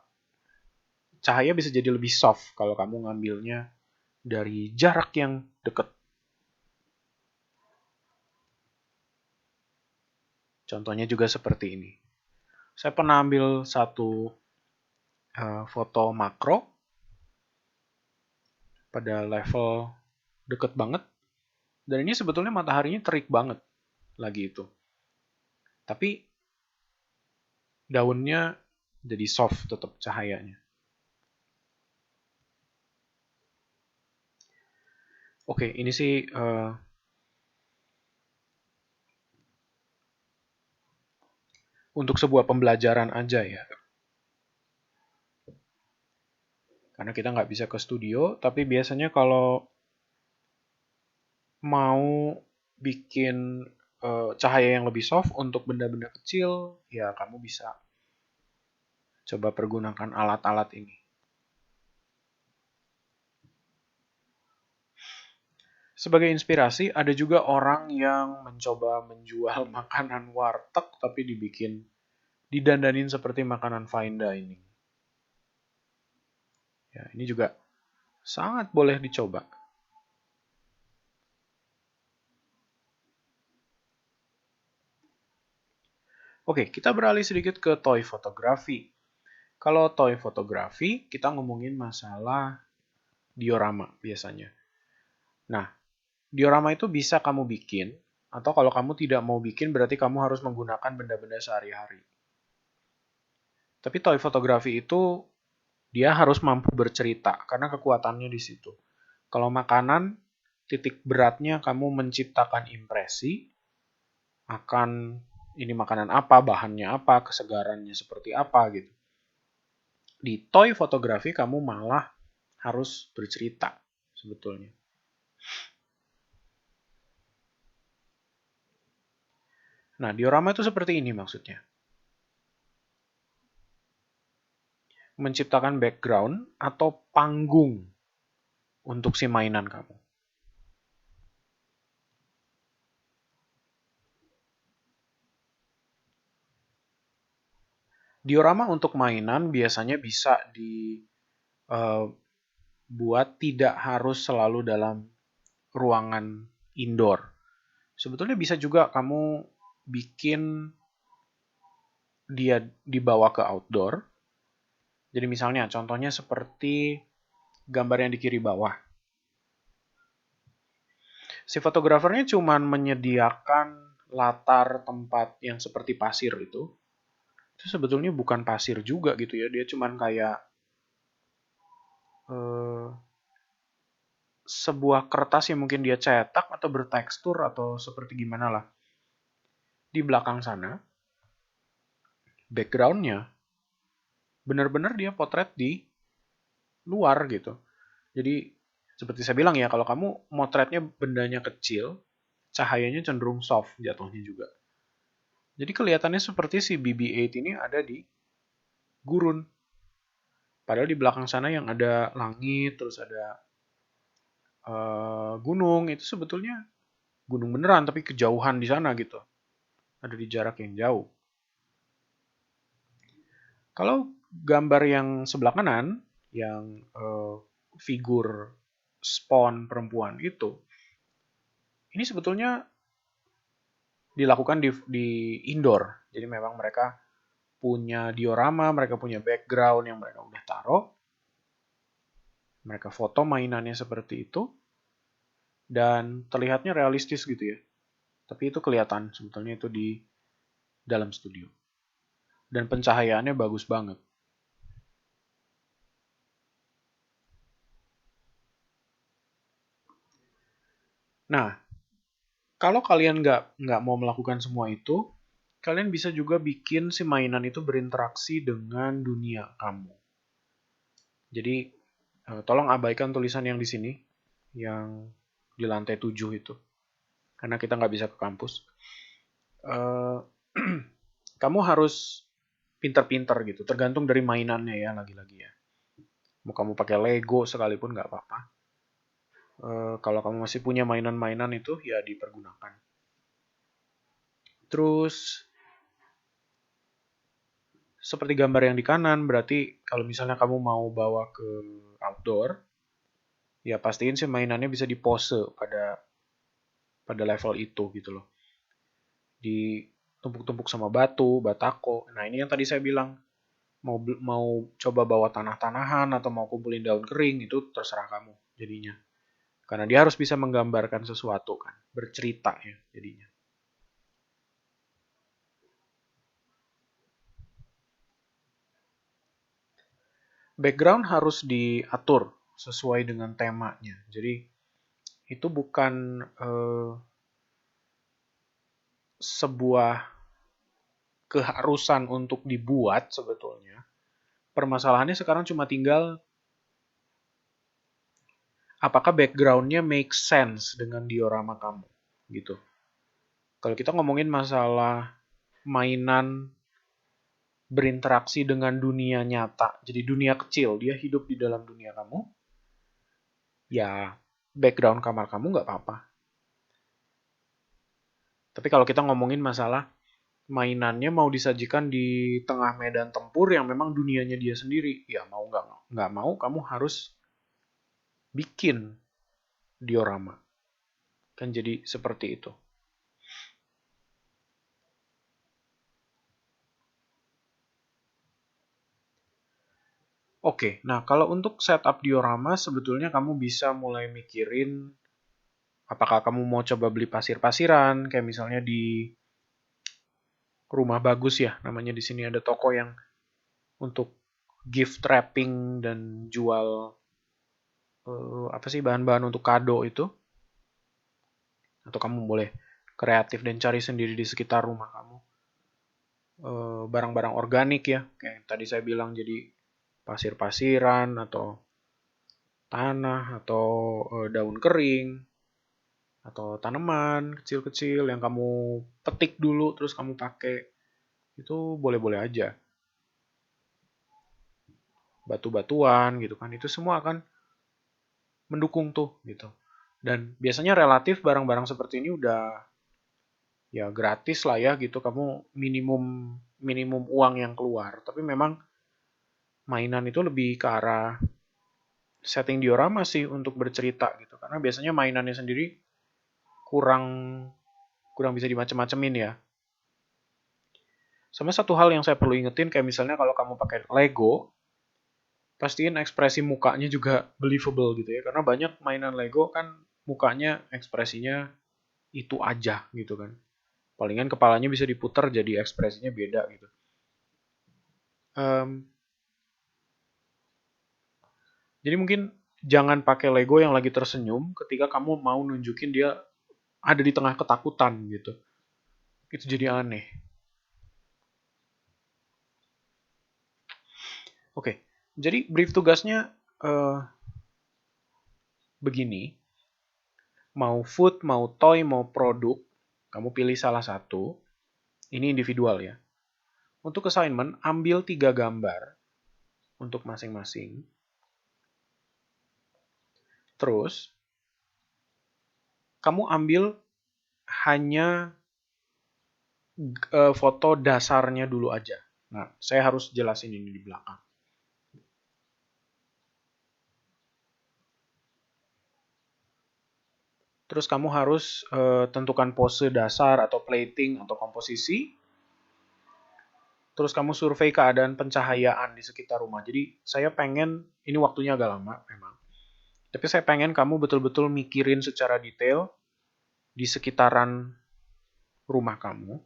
cahaya bisa jadi lebih soft kalau kamu ngambilnya dari jarak yang dekat. Contohnya juga seperti ini. Saya pernah ambil satu foto makro pada level deket banget. Dan ini sebetulnya mataharinya terik banget lagi itu. Tapi daunnya jadi soft tetap cahayanya. Oke, ini sih untuk sebuah pembelajaran aja ya. Karena kita nggak bisa ke studio, tapi biasanya kalau mau bikin cahaya yang lebih soft untuk benda-benda kecil, ya kamu bisa coba pergunakan alat-alat ini. Sebagai inspirasi, ada juga orang yang mencoba menjual makanan warteg tapi didandanin seperti makanan fine dining. Ya, ini juga sangat boleh dicoba. Oke, kita beralih sedikit ke toy fotografi. Kalau toy fotografi, kita ngomongin masalah diorama biasanya. Nah, diorama itu bisa kamu bikin, atau kalau kamu tidak mau bikin berarti kamu harus menggunakan benda-benda sehari-hari. Tapi toy fotografi itu dia harus mampu bercerita, karena kekuatannya di situ. Kalau makanan, titik beratnya kamu menciptakan impresi akan ini makanan apa, bahannya apa, kesegarannya seperti apa gitu. Di toy fotografi kamu malah harus bercerita sebetulnya. Nah, diorama itu seperti ini maksudnya. menciptakan background atau panggung untuk si mainan kamu. Diorama untuk mainan biasanya bisa dibuat tidak harus selalu dalam ruangan indoor. Sebetulnya bisa juga kamu bikin dia dibawa ke outdoor. Jadi misalnya contohnya seperti gambar yang di kiri bawah. Si fotografernya cuma menyediakan latar tempat yang seperti pasir itu sebetulnya bukan pasir juga gitu ya. Dia cuma kayak sebuah kertas yang mungkin dia cetak atau bertekstur atau seperti gimana lah. Di belakang sana, backgroundnya benar-benar dia potret di luar gitu. Jadi seperti saya bilang ya, kalau kamu motretnya bendanya kecil, cahayanya cenderung soft jatuhnya juga. Jadi kelihatannya seperti si BB-8 ini ada di gurun. Padahal di belakang sana yang ada langit, terus ada gunung, itu sebetulnya gunung beneran, tapi kejauhan di sana gitu. Ada di jarak yang jauh. Kalau gambar yang sebelah kanan, yang figur Spawn perempuan itu, ini sebetulnya dilakukan di indoor. Jadi memang mereka punya diorama, mereka punya background yang mereka udah taruh. Mereka foto mainannya seperti itu. Dan terlihatnya realistis gitu ya. Tapi itu kelihatan sebetulnya itu di dalam studio. Dan pencahayaannya bagus banget. Nah, kalau kalian nggak mau melakukan semua itu, kalian bisa juga bikin si mainan itu berinteraksi dengan dunia kamu. Jadi, tolong abaikan tulisan yang di sini, yang di lantai 7 itu. Karena kita nggak bisa ke kampus. Eh, kamu harus pinter-pinter gitu, tergantung dari mainannya ya, lagi-lagi ya. Mau kamu pakai Lego sekalipun nggak apa-apa. Kalau kamu masih punya mainan-mainan itu, ya dipergunakan. Terus, seperti gambar yang di kanan, berarti kalau misalnya kamu mau bawa ke outdoor, ya pastiin sih mainannya bisa dipose pada level itu gitu loh. Ditumpuk-tumpuk sama batu, batako. Nah ini yang tadi saya bilang, mau coba bawa tanah-tanahan atau mau kumpulin daun kering, itu terserah kamu jadinya. Karena dia harus bisa menggambarkan sesuatu kan, bercerita ya jadinya. Background harus diatur sesuai dengan temanya. Jadi itu bukan sebuah keharusan untuk dibuat sebetulnya. Permasalahannya sekarang cuma tinggal apakah backgroundnya make sense dengan diorama kamu gitu. Kalau kita ngomongin masalah mainan berinteraksi dengan dunia nyata, jadi dunia kecil, dia hidup di dalam dunia kamu, ya background kamar kamu nggak apa-apa. Tapi kalau kita ngomongin masalah mainannya mau disajikan di tengah medan tempur yang memang dunianya dia sendiri, ya mau nggak mau kamu harus bikin diorama. Kan jadi seperti itu. Oke, nah kalau untuk setup diorama sebetulnya kamu bisa mulai mikirin apakah kamu mau coba beli pasir-pasiran, kayak misalnya di Rumah Bagus ya, namanya di sini ada toko yang untuk gift wrapping dan jual apa sih bahan-bahan untuk kado itu. Atau kamu boleh kreatif dan cari sendiri di sekitar rumah kamu. Barang-barang organik ya, kayak tadi saya bilang jadi pasir-pasiran atau tanah atau daun kering atau tanaman kecil-kecil yang kamu petik dulu terus kamu pakai. Itu boleh-boleh aja. batu-batuan gitu kan. Itu semua akan mendukung tuh gitu. Dan biasanya relatif barang-barang seperti ini udah ya gratis lah ya gitu. Kamu minimum minimum uang yang keluar. Tapi memang mainan itu lebih ke arah setting diorama sih untuk bercerita gitu. Karena biasanya mainannya sendiri kurang kurang bisa dimacem-macemin ya. Sama satu hal yang saya perlu ingetin kayak misalnya kalau kamu pakai Lego, pastiin ekspresi mukanya juga believable gitu ya. Karena banyak mainan Lego kan mukanya ekspresinya itu aja gitu kan. Palingan kepalanya bisa diputar jadi ekspresinya beda gitu. Um, jadi mungkin jangan pakai Lego yang lagi tersenyum ketika kamu mau nunjukin dia ada di tengah ketakutan gitu. Itu jadi aneh. Oke, jadi brief tugasnya begini. Mau food, mau toy, mau produk, kamu pilih salah satu. Ini individual ya. Untuk assignment, ambil 3 gambar untuk masing-masing. Terus, kamu ambil hanya foto dasarnya dulu aja. Nah, saya harus jelasin ini di belakang. Terus kamu harus tentukan pose dasar atau plating atau komposisi. Terus kamu survei keadaan pencahayaan di sekitar rumah. Jadi saya pengen, ini waktunya agak lama memang. Tapi saya pengen kamu betul-betul mikirin secara detail di sekitaran rumah kamu.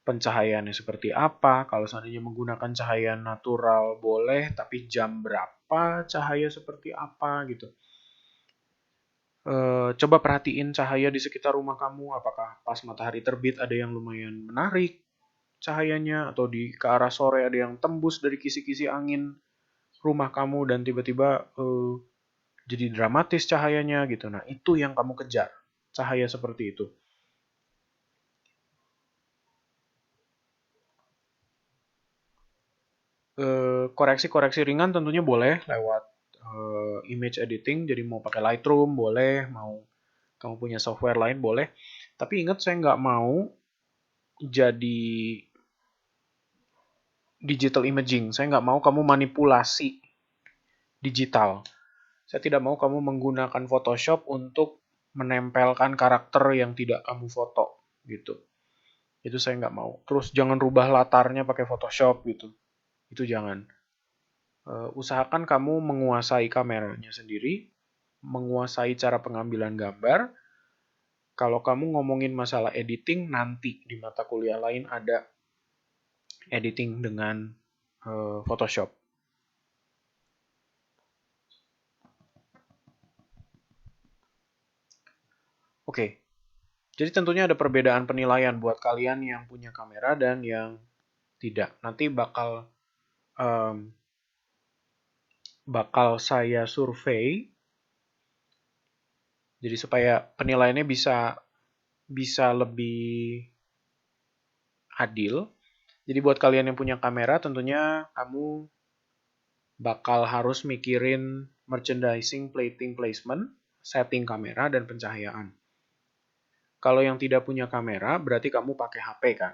Pencahayaannya seperti apa, kalau seandainya menggunakan cahaya natural boleh, tapi jam berapa cahaya seperti apa gitu. Coba perhatiin cahaya di sekitar rumah kamu, apakah pas matahari terbit ada yang lumayan menarik cahayanya, atau di ke arah sore ada yang tembus dari kisi-kisi angin rumah kamu dan tiba-tiba jadi dramatis cahayanya gitu. Nah, itu yang kamu kejar, cahaya seperti itu. Koreksi-koreksi ringan tentunya boleh lewat image editing, jadi mau pakai Lightroom boleh, mau kamu punya software lain boleh. Tapi ingat, saya nggak mau jadi digital imaging. Saya nggak mau kamu manipulasi digital. Saya tidak mau kamu menggunakan Photoshop untuk menempelkan karakter yang tidak kamu foto gitu. Itu saya nggak mau. Terus jangan rubah latarnya pakai Photoshop gitu. Itu jangan. Usahakan kamu menguasai kameranya sendiri, menguasai cara pengambilan gambar. Kalau kamu ngomongin masalah editing, nanti di mata kuliah lain ada editing dengan Photoshop. Oke, jadi tentunya ada perbedaan penilaian buat kalian yang punya kamera dan yang tidak. Nanti bakal saya survei, jadi supaya penilaiannya bisa lebih adil. Jadi buat kalian yang punya kamera, tentunya kamu bakal harus mikirin merchandising, plating, placement, setting kamera, dan pencahayaan. Kalau yang tidak punya kamera, berarti kamu pakai HP kan?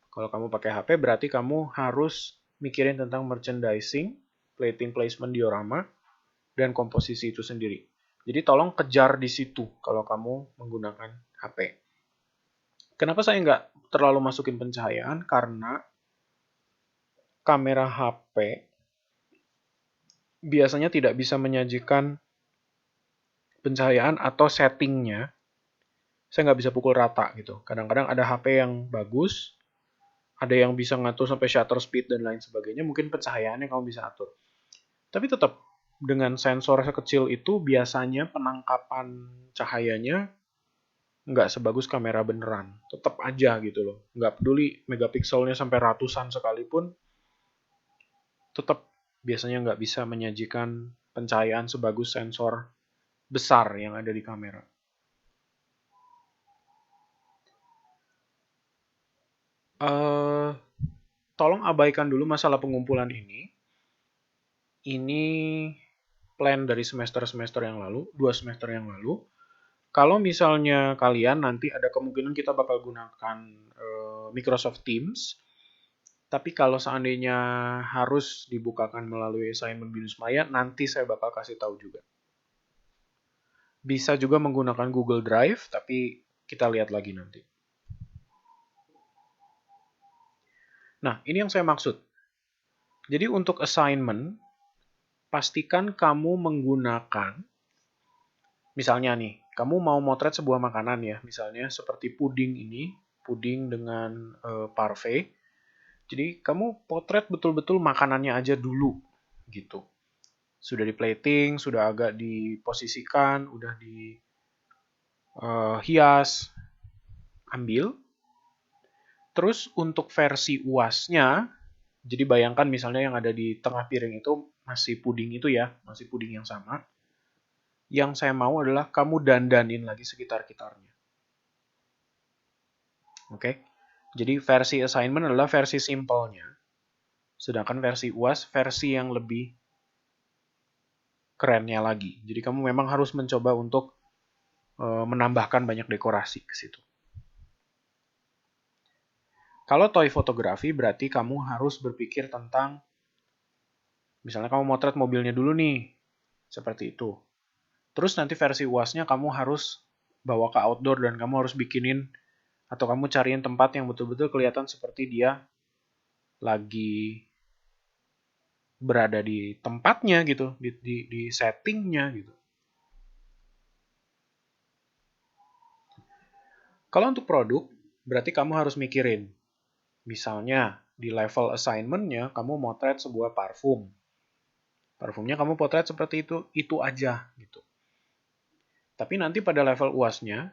Kalau kamu pakai HP, berarti kamu harus mikirin tentang merchandising, plating, placement, diorama, dan komposisi itu sendiri. Jadi tolong kejar di situ kalau kamu menggunakan HP. Kenapa saya nggak terlalu masukin pencahayaan? Karena kamera HP biasanya tidak bisa menyajikan pencahayaan atau settingnya. Saya nggak bisa pukul rata gitu. Kadang-kadang ada HP yang bagus, ada yang bisa ngatur sampai shutter speed dan lain sebagainya. Mungkin pencahayaannya kamu bisa atur. Tapi tetap dengan sensor sekecil itu biasanya penangkapan cahayanya nggak sebagus kamera beneran. Tetap aja gitu loh. Nggak peduli megapikselnya sampai ratusan sekalipun, tetap biasanya nggak bisa menyajikan pencahayaan sebagus sensor besar yang ada di kamera. Tolong abaikan dulu masalah pengumpulan ini. ini plan dari semester-semester yang lalu, 2 semester yang lalu. Kalau misalnya kalian nanti ada kemungkinan kita bakal gunakan Microsoft Teams, tapi kalau seandainya harus dibukakan melalui assignment Binus Maya, nanti saya bakal kasih tahu juga. Bisa juga menggunakan Google Drive, tapi kita lihat lagi nanti. Nah, ini yang saya maksud. Jadi untuk assignment, pastikan kamu menggunakan, misalnya nih, kamu mau motret sebuah makanan ya, misalnya seperti puding ini, puding dengan parfait. Jadi kamu potret betul-betul makanannya aja dulu, gitu. Sudah di plating, sudah agak diposisikan, udah dihias, ambil. Terus untuk versi UAS-nya, jadi bayangkan misalnya yang ada di tengah piring itu masih puding itu ya, masih puding yang sama. Yang saya mau adalah kamu dandanin lagi sekitar-kitarnya. Oke? Jadi versi assignment adalah versi simpelnya. Sedangkan versi UAS versi yang lebih kerennya lagi. Jadi kamu memang harus mencoba untuk menambahkan banyak dekorasi ke situ. Kalau toy fotografi berarti kamu harus berpikir tentang, misalnya kamu motret mobilnya dulu nih, seperti itu. Terus nanti versi UASnya kamu harus bawa ke outdoor dan kamu harus bikinin atau kamu cariin tempat yang betul-betul kelihatan seperti dia lagi berada di tempatnya gitu, di settingnya gitu. Kalau untuk produk, berarti kamu harus mikirin. Misalnya, di level assignment-nya kamu motret sebuah parfum. Parfumnya kamu potret seperti itu aja gitu. Tapi nanti pada level UAS-nya,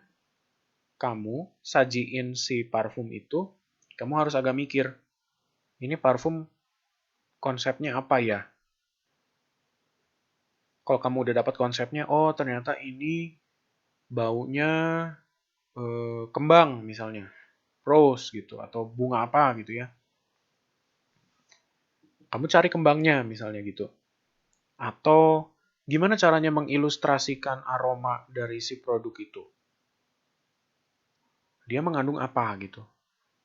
kamu sajiin si parfum itu, kamu harus agak mikir, ini parfum konsepnya apa ya? Kalau kamu udah dapat konsepnya, oh ternyata ini baunya kembang misalnya, rose gitu, atau bunga apa gitu ya. Kamu cari kembangnya misalnya gitu. Atau gimana caranya mengilustrasikan aroma dari si produk itu. Dia mengandung apa gitu.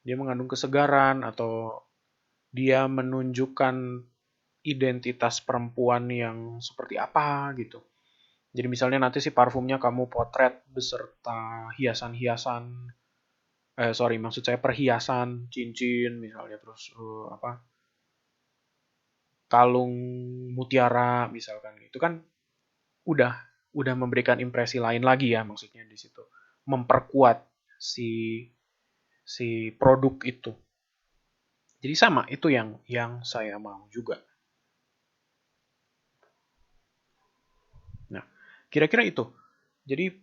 Dia mengandung kesegaran atau dia menunjukkan identitas perempuan yang seperti apa gitu. Jadi misalnya nanti si parfumnya kamu potret beserta hiasan-hiasan, maksud saya perhiasan, cincin misalnya, terus kalung mutiara misalkan, itu kan udah udah memberikan impresi lain lagi ya maksudnya di situ, memperkuat si si produk itu. Jadi sama itu yang saya mau juga. Nah, kira-kira itu. Jadi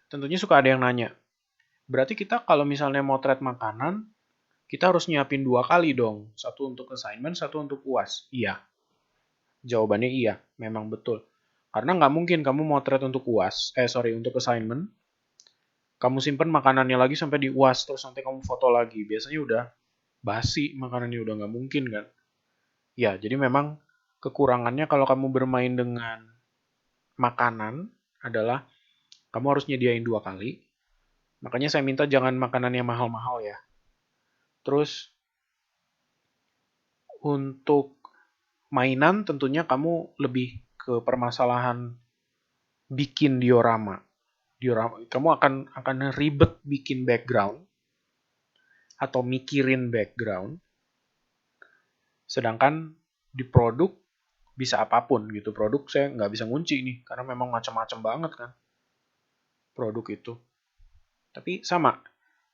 tentunya suka ada yang nanya. Berarti kita kalau misalnya motret makanan, kita harus nyiapin 2 kali dong. Satu untuk assignment, satu untuk UAS. Iya. Jawabannya iya, memang betul. Karena nggak mungkin kamu motret untuk untuk assignment, kamu simpen makanannya lagi sampai di UAS, terus nanti kamu foto lagi. Biasanya udah basi makanannya, udah nggak mungkin kan. Ya, jadi memang kekurangannya kalau kamu bermain dengan makanan adalah kamu harus nyediain 2 kali. Makanya saya minta jangan makanan yang mahal-mahal ya. Terus untuk mainan tentunya kamu lebih ke permasalahan bikin diorama. Kamu akan ribet bikin background atau mikirin background. Sedangkan di produk bisa apapun gitu. Produk saya nggak bisa ngunci nih karena memang macam-macam banget kan produk itu. Tapi sama,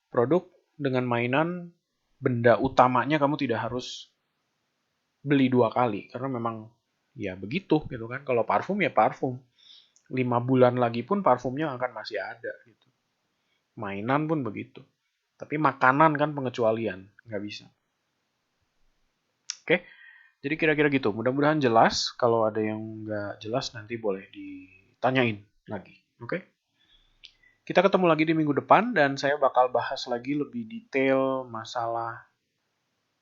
produk dengan mainan, benda utamanya kamu tidak harus beli 2 kali karena memang ya begitu gitu kan. Kalau parfum ya parfum. 5 bulan lagi pun parfumnya akan masih ada gitu. Mainan pun begitu. Tapi makanan kan pengecualian, nggak bisa. Oke, jadi kira-kira gitu. Mudah-mudahan jelas. Kalau ada yang nggak jelas nanti boleh ditanyain lagi. Oke? Kita ketemu lagi di minggu depan dan saya bakal bahas lagi lebih detail masalah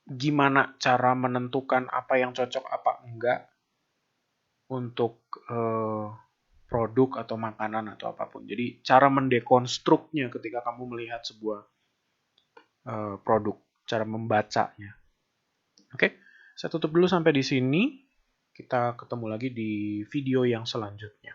gimana cara menentukan apa yang cocok apa enggak untuk produk atau makanan atau apapun. Jadi cara mendekonstruknya ketika kamu melihat sebuah produk, cara membacanya. Oke, saya tutup dulu sampai di sini. Kita ketemu lagi di video yang selanjutnya.